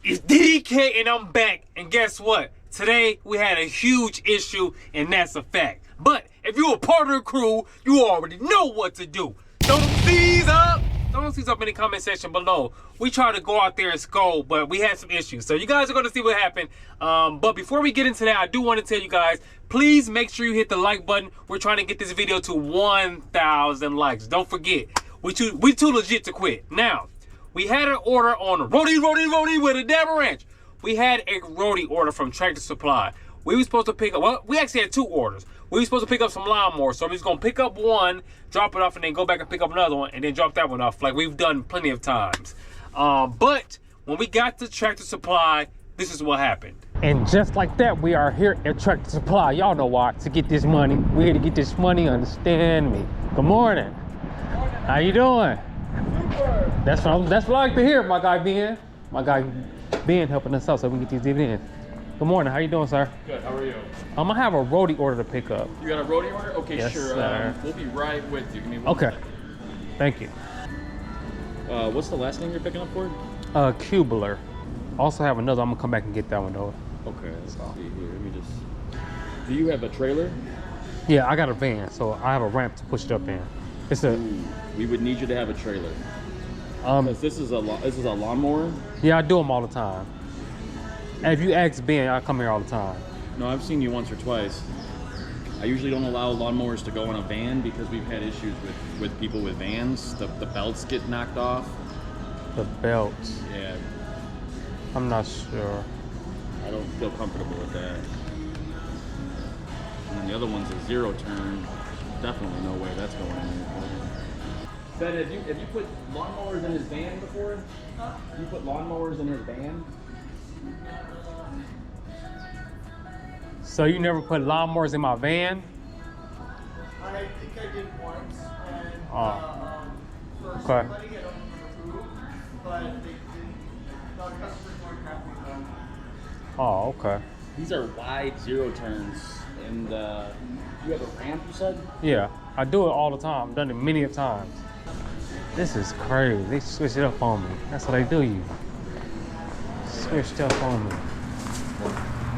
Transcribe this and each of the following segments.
It's DK and I'm back, and guess what? Today we had a huge issue, and that's a fact. But if you're a part of the crew, you already know what to do. Don't seize up in the comment section below. We tried to go out there and scold, but we had some issues. So you guys are gonna see what happened. But before we get into that, I do want to tell you guys, please make sure you hit the like button. We're trying to get this video to 1,000 likes. Don't forget, we too legit to quit. Now, we had an order on a roadie with a dabber wrench. We had a roadie order from Tractor Supply. We were supposed to pick up, well, we actually had 2 orders. We were supposed to pick up some lawnmowers, so we're just gonna pick up one, drop it off, and then go back and pick up another one, and then drop that one off, like we've done plenty of times. But when we got to Tractor Supply, this is what happened. And just like that, we are here at Tractor Supply. Y'all know why, to get this money. We're here to get this money, understand me. Good morning. How you doing? Super. That's what I like to hear, my guy Ben. My guy Ben helping us out so we can get these dividends. Good morning, how you doing, sir? Good, how are you? I'm gonna have a roadie order to pick up. You got a roadie order? Okay, yes, sure. We'll be right with you. Give me one second. Thank you. What's the last name you're picking up for? Cubular. Also have another, I'm gonna come back and get that one though. Okay, let's see here. Let me just... Do you have a trailer? Yeah, I got a van, so I have a ramp to push it up in. It's a... Ooh, we would need you to have a trailer. This is a lawnmower? Yeah, I do them all the time. And if you ask Ben, I come here all the time. No, I've seen you once or twice. I usually don't allow lawnmowers to go in a van because we've had issues with people with vans. The belts get knocked off. The belts? Yeah. I'm not sure. I don't feel comfortable with that. And then the other one's a 0 turn. Definitely no way that's going in. Ben, have you put lawnmowers in his van before? Huh? You put lawnmowers in his van? So you never put lawnmowers in my van? I think I did once, and for okay. somebody I don't remember who, but the customers weren't happy with them. Oh, okay. These are wide 0 turns, and you have a ramp, you said? Yeah, I do it all the time. I've done it many a times. This is crazy. They switch it up on me. That's what they do you. Switched up on me.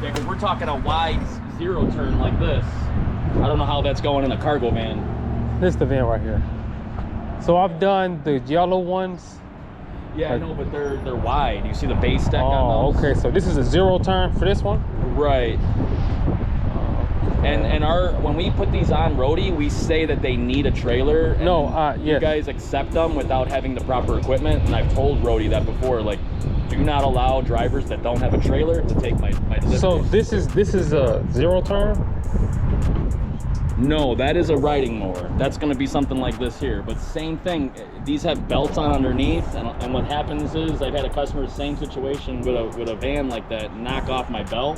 Yeah, because we're talking a wide 0 turn like this. I don't know how that's going in a cargo van. This is the van right here. So I've done the yellow ones. Yeah, I know, but they're wide. You see the base deck on those? Okay, so this is a 0 turn for this one? Right. And when we put these on roadie, we say that they need a trailer. No, yes. You guys accept them without having the proper equipment, and I've told roadie that before. Like, do not allow drivers that don't have a trailer to take my delivery. So this is a 0 turn? No, that is a riding mower. That's going to be something like this here. But same thing. These have belts on underneath, and what happens is I've had a customer same situation with a van like that knock off my belt.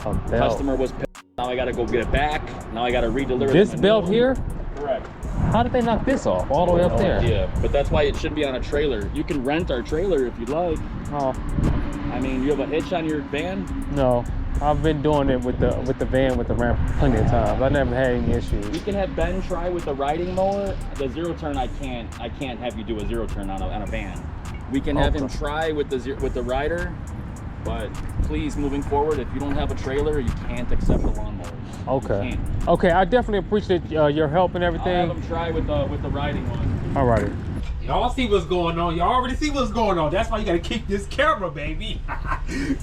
A belt. Customer was pissed. Now I got to go get it back. Now I got to redeliver this belt here? Correct. How did they knock this off all the way up there? Yeah, but that's why it should be on a trailer. You can rent our trailer if you'd like. Oh. I mean, you have a hitch on your van? No, I've been doing it with the van with the ramp plenty of times. I never had any issues. We can have Ben try with the riding mower. The 0 turn, I can't have you do a 0 turn on a van. We can have him try with the rider, but please, moving forward, if you don't have a trailer, you can't accept the lawnmowers. Okay. Okay, I definitely appreciate your help and everything. I'll have him try with the riding one. Alrighty. Y'all see what's going on. Y'all already see what's going on. That's why you gotta keep this camera, baby.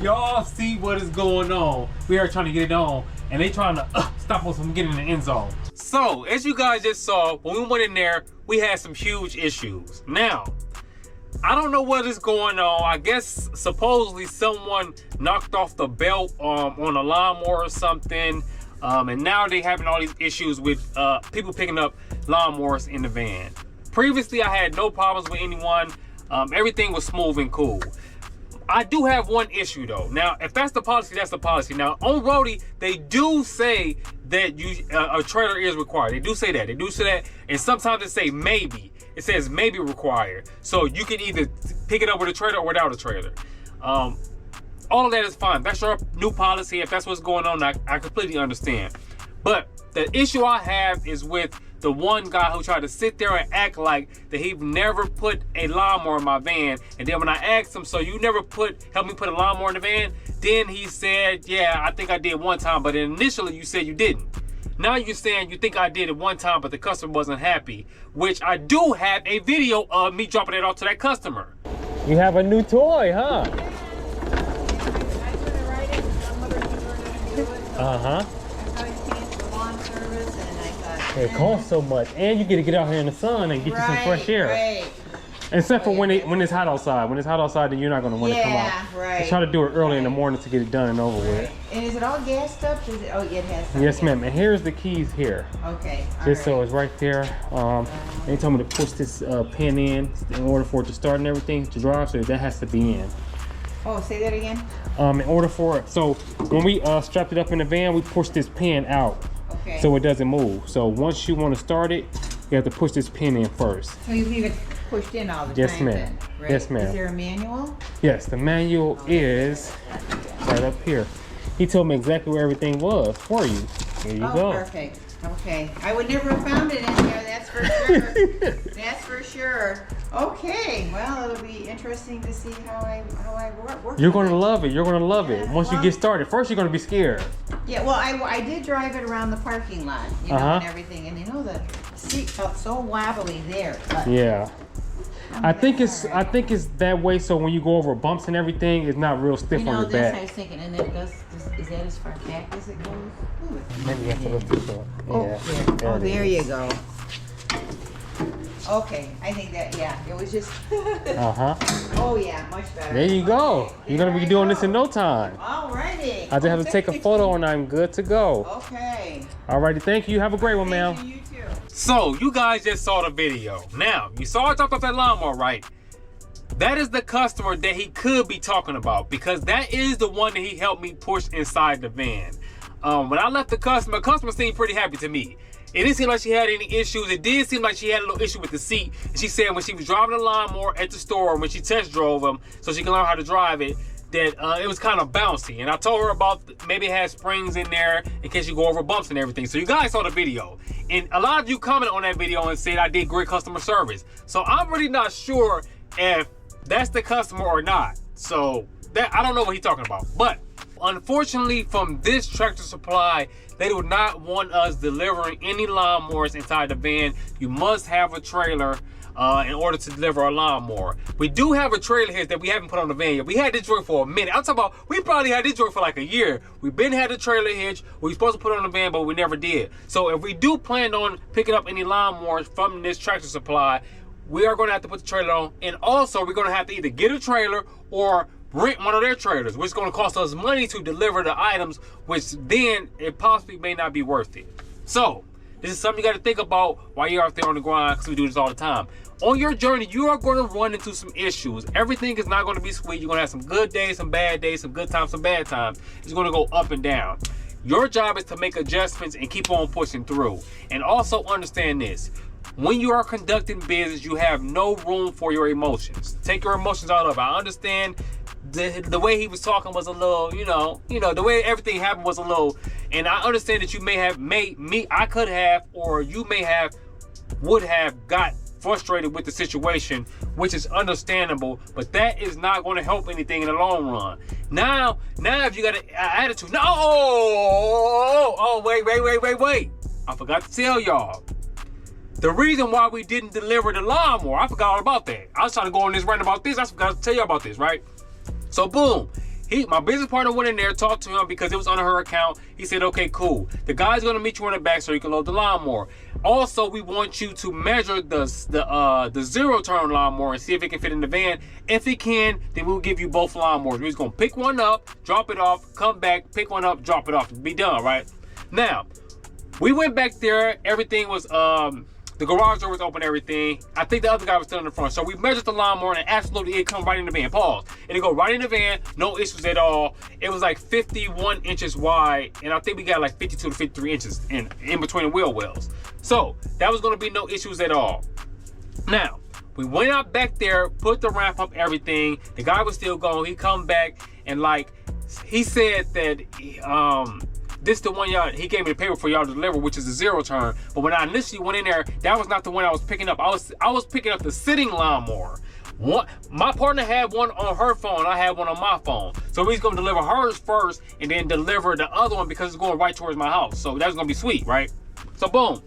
Y'all see what is going on. We are trying to get it on, and they trying to stop us from getting in the end zone. So, as you guys just saw, when we went in there, we had some huge issues. Now, I don't know what is going on. I guess supposedly someone knocked off the belt on a lawnmower or something. And now they're having all these issues with people picking up lawnmowers in the van. Previously, I had no problems with anyone. Everything was smooth and cool. I do have one issue though. Now, if that's the policy, that's the policy. Now, on roadie, they do say that a trailer is required. They do say that. They do say that. And sometimes they say maybe. It says maybe required. So you can either pick it up with a trailer or without a trailer. All of that is fine. That's your new policy. If that's what's going on, I completely understand. But the issue I have is with the one guy who tried to sit there and act like that he never put a lawnmower in my van. And then when I asked him, so you never helped me put a lawnmower in the van? Then he said, yeah, I think I did one time, but initially you said you didn't. Now you're saying you think I did it one time, but the customer wasn't happy, which I do have a video of me dropping it off to that customer. You have a new toy, huh? Uh-huh. It costs so much, and you get to get out here in the sun and get you some fresh air. Right. Except for when it's hot outside. When it's hot outside, then you're not going to want to come out. Yeah, right. Try to do it early in the morning to get it done and over with. And is it all gassed up? Is it, oh, yeah, it has some. Yes, ma'am. And here's the keys here. Okay. Just so it's right there. They told me to push this pin in order for it to start and everything to drive. So that has to be in. Oh, say that again. In order for it, so when we strapped it up in the van, we pushed this pin out. Okay. So it doesn't move. So once you want to start it, you have to push this pin in first. So you leave it pushed in all the Yes, time ma'am. then, right? Yes, ma'am. Is there a manual? Yes, the manual is right up here. He told me exactly where everything was for you. There you go. Perfect. Okay. I would never have found it in there, that's for sure. That's for sure. Okay. Well, it'll be interesting to see how I work. You're going to love it. You're going to love it. Yeah, Once you get started. First, you're going to be scared. Yeah, well, I did drive it around the parking lot, you know, and everything, and you know the seat felt so wobbly there. But Yeah. I think it's all right. that way so when you go over bumps and everything, it's not real stiff You know, on your that's what I back. was thinking, and then is that as far back as it goes? Ooh, Maybe you have to lift this up. Oh, Yeah. yeah. Oh, it there is. you go. Okay, I think that, yeah, it was just, Uh-huh. oh yeah, much better. There you go. Okay, You're going to be doing this in no time. Alrighty. I just have to take a photo and I'm good to go. Okay. Alrighty, thank you. Have a great one, ma'am. Thank you, you too. So, you guys just saw the video. Now, you saw I talked about that lawnmower, right? That is the customer that he could be talking about because that is the one that he helped me push inside the van. When I left the customer seemed pretty happy to me. It didn't seem like she had any issues. It did seem like she had a little issue with the seat. And she said when she was driving the lawnmower at the store, when she test drove him, so she can learn how to drive it, that it was kind of bouncy. And I told her about maybe it had springs in there in case you go over bumps and everything. So you guys saw the video. And a lot of you commented on that video and said I did great customer service. So I'm really not sure if that's the customer or not. So that I don't know what he's talking about. But unfortunately, from this Tractor Supply, they do not want us delivering any lawnmowers inside the van. You must have a trailer in order to deliver a lawnmower. We do have a trailer here that we haven't put on the van yet. We had this joint for a minute. I'm talking about, we probably had this joint for like a year. We've been had the trailer hitch. We were supposed to put it on the van, but we never did. So if we do plan on picking up any lawnmowers from this Tractor Supply, we are going to have to put the trailer on. And also, we're going to have to either get a trailer or rent one of their trailers, which is going to cost us money to deliver the items, which then it possibly may not be worth it. So this is something you got to think about while you're out there on the grind, because we do this all the time. On your journey, you are going to run into some issues. Everything is not going to be sweet. You're going to have some good days, some bad days, some good times, some bad times. It's going to go up and down. Your job is to make adjustments and keep on pushing through. And also understand this. When you are conducting business, you have no room for your emotions. Take your emotions out of it. I understand the way he was talking was a little, you know, the way everything happened was a little, and I understand that you may have I could have, or you would have got frustrated with the situation, which is understandable, but that is not going to help anything in the long run. Now if you got an attitude, wait. I forgot to tell y'all. The reason why we didn't deliver the lawnmower, I forgot all about that. I was trying to go on this rant about this. I forgot to tell you about this, right? So boom, my business partner went in there, talked to him because it was under her account. He said, okay, cool. The guy's gonna meet you in the back so you can load the lawnmower. Also, we want you to measure the zero-turn lawnmower and see if it can fit in the van. If it can, then we'll give you both lawnmowers. We're just gonna pick one up, drop it off, come back, pick one up, drop it off, be done, right? Now, we went back there, everything was, the garage door was open, everything. I think the other guy was still in the front. So we measured the lawnmower and absolutely it come right in the van. Pause. And it go right in the van, no issues at all. It was like 51 inches wide, and I think we got like 52 to 53 inches in between the wheel wells. So that was gonna be no issues at all. Now, we went out back there, put the ramp up, everything. The guy was still going. He come back and like, he said that this the one y'all, he gave me the paper for y'all to deliver, which is a 0 turn. But when I initially went in there, that was not the one I was picking up. I was picking up the sitting lawnmower. My partner had one on her phone, I had one on my phone. So he's gonna deliver hers first and then deliver the other one because it's going right towards my house. So that's gonna be sweet, right? So boom.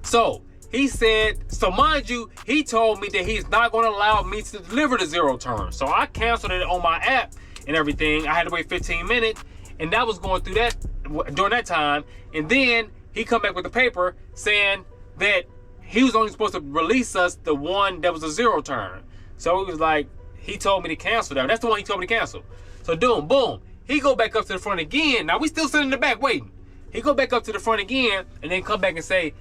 So he said, so mind you, he told me that he's not gonna allow me to deliver the 0 turn. So I canceled it on my app and everything. I had to wait 15 minutes, and that was going through that during that time. And then he come back with the paper saying that he was only supposed to release us the one that was a 0 turn. So it was like, he told me to cancel that. That's the one he told me to cancel. So boom, he go back up to the front again. Now we still sitting in the back waiting. He go back up to the front again and then come back and say,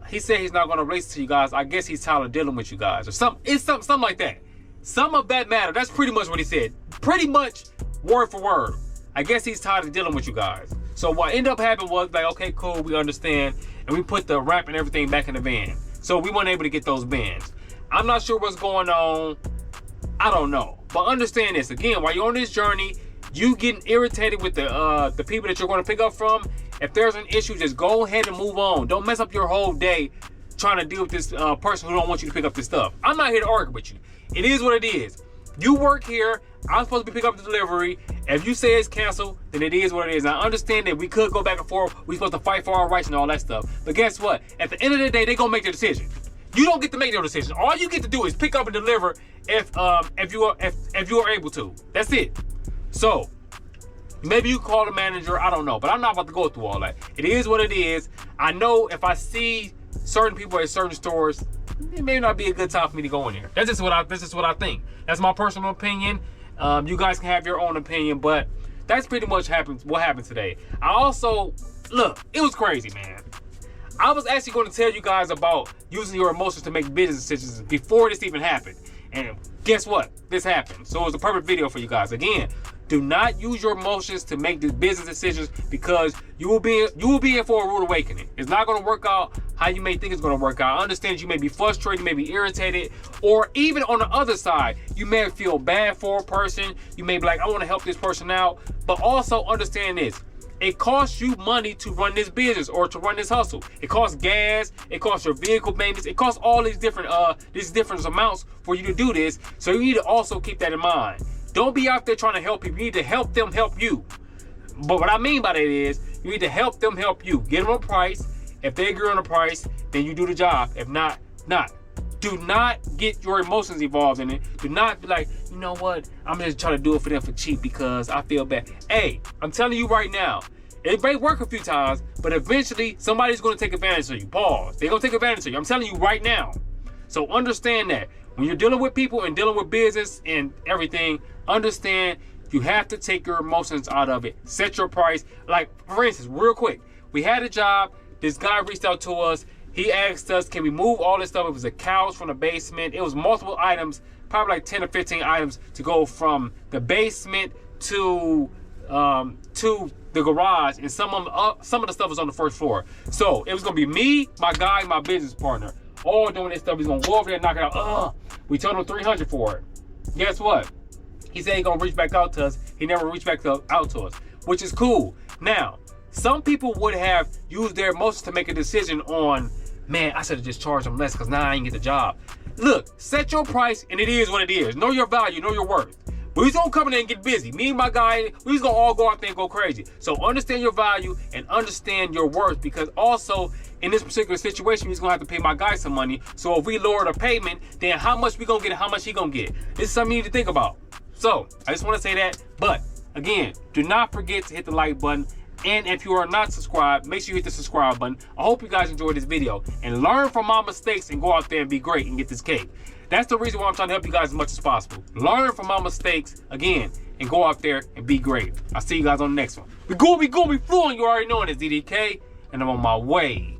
he said he's not gonna release to you guys. I guess he's tired of dealing with you guys, or something like that. Some of that matter. That's pretty much what he said. Pretty much word for word. I guess he's tired of dealing with you guys. So what ended up happening was like, okay, cool, we understand, and we put the wrap and everything back in the van. So we weren't able to get those bins. I'm not sure what's going on. I don't know. But understand this, again, while you're on this journey, you getting irritated with the people that you're going to pick up from. If there's an issue, just go ahead and move on. Don't mess up your whole day trying to deal with this person who don't want you to pick up this stuff. I'm not here to argue with you. It is what it is. You work here. I'm supposed to be picking up the delivery. If you say it's canceled, then it is what it is. I understand that we could go back and forth. We're supposed to fight for our rights and all that stuff. But guess what? At the end of the day, they're going to make their decision. You don't get to make their decision. All you get to do is pick up and deliver if you are able to. That's it. So maybe you call the manager, I don't know, but I'm not about to go through all that. It is what it is. I know if I see certain people at certain stores, it may not be a good time for me to go in there. That's just what I think. That's my personal opinion. You guys can have your own opinion, but that's pretty much what happened today. I also, look, it was crazy, man. I was actually going to tell you guys about using your emotions to make business decisions before this even happened. And guess what? This happened. So it was a perfect video for you guys. Again, do not use your emotions to make the business decisions, because you will be in for a rude awakening. It's not going to work out how you may think it's going to work out. I understand you may be frustrated, you may be irritated, or even on the other side, you may feel bad for a person. You may be like, I want to help this person out. But also understand this. It costs you money to run this business or to run this hustle. It costs gas, it costs your vehicle maintenance, it costs all these different amounts for you to do this. So you need to also keep that in mind. Don't be out there trying to help people. You need to help them help you. But what I mean by that is, you need to help them help you. Get them a price. If they agree on a price, then you do the job. If not, not. Do not get your emotions involved in it. Do not be like, you know what? I'm just trying to do it for them for cheap because I feel bad. Hey, I'm telling you right now, it may work a few times, but eventually somebody's going to take advantage of you. Pause. They're going to take advantage of you. I'm telling you right now. So understand that. When you're dealing with people and dealing with business and everything, understand you have to take your emotions out of it. Set your price. Like, for instance, real quick, we had a job. This guy reached out to us. He asked us, can we move all this stuff? It was a couch from the basement. It was multiple items, probably like 10 or 15 items to go from the basement to the garage, and some of the stuff was on the first floor. So it was gonna be me, my guy, my business partner, all doing this stuff. He's gonna go over there and knock it out. We told him $300 for it. Guess what? He said he's gonna reach back out to us. He never reached back out to us, which is cool. Now, some people would have used their emotions to make a decision on, man, I should have just charged them less because now I ain't get the job. Look, set your price, and it is what it is. Know your value, know your worth. But he's gonna come in there and get busy. Me and my guy, we's gonna all go out there and go crazy. So understand your value and understand your worth, because also in this particular situation, he's gonna have to pay my guy some money. So if we lower the payment, then how much we gonna get and how much he gonna get? This is something you need to think about. So I just wanna say that. But again, do not forget to hit the like button. And if you are not subscribed, make sure you hit the subscribe button. I hope you guys enjoyed this video and learn from my mistakes and go out there and be great and get this cake. That's the reason why I'm trying to help you guys as much as possible. Learn from my mistakes, again, and go out there and be great. I'll see you guys on the next one. We gonna be flowing. You already know it. It's DDK, and I'm on my way.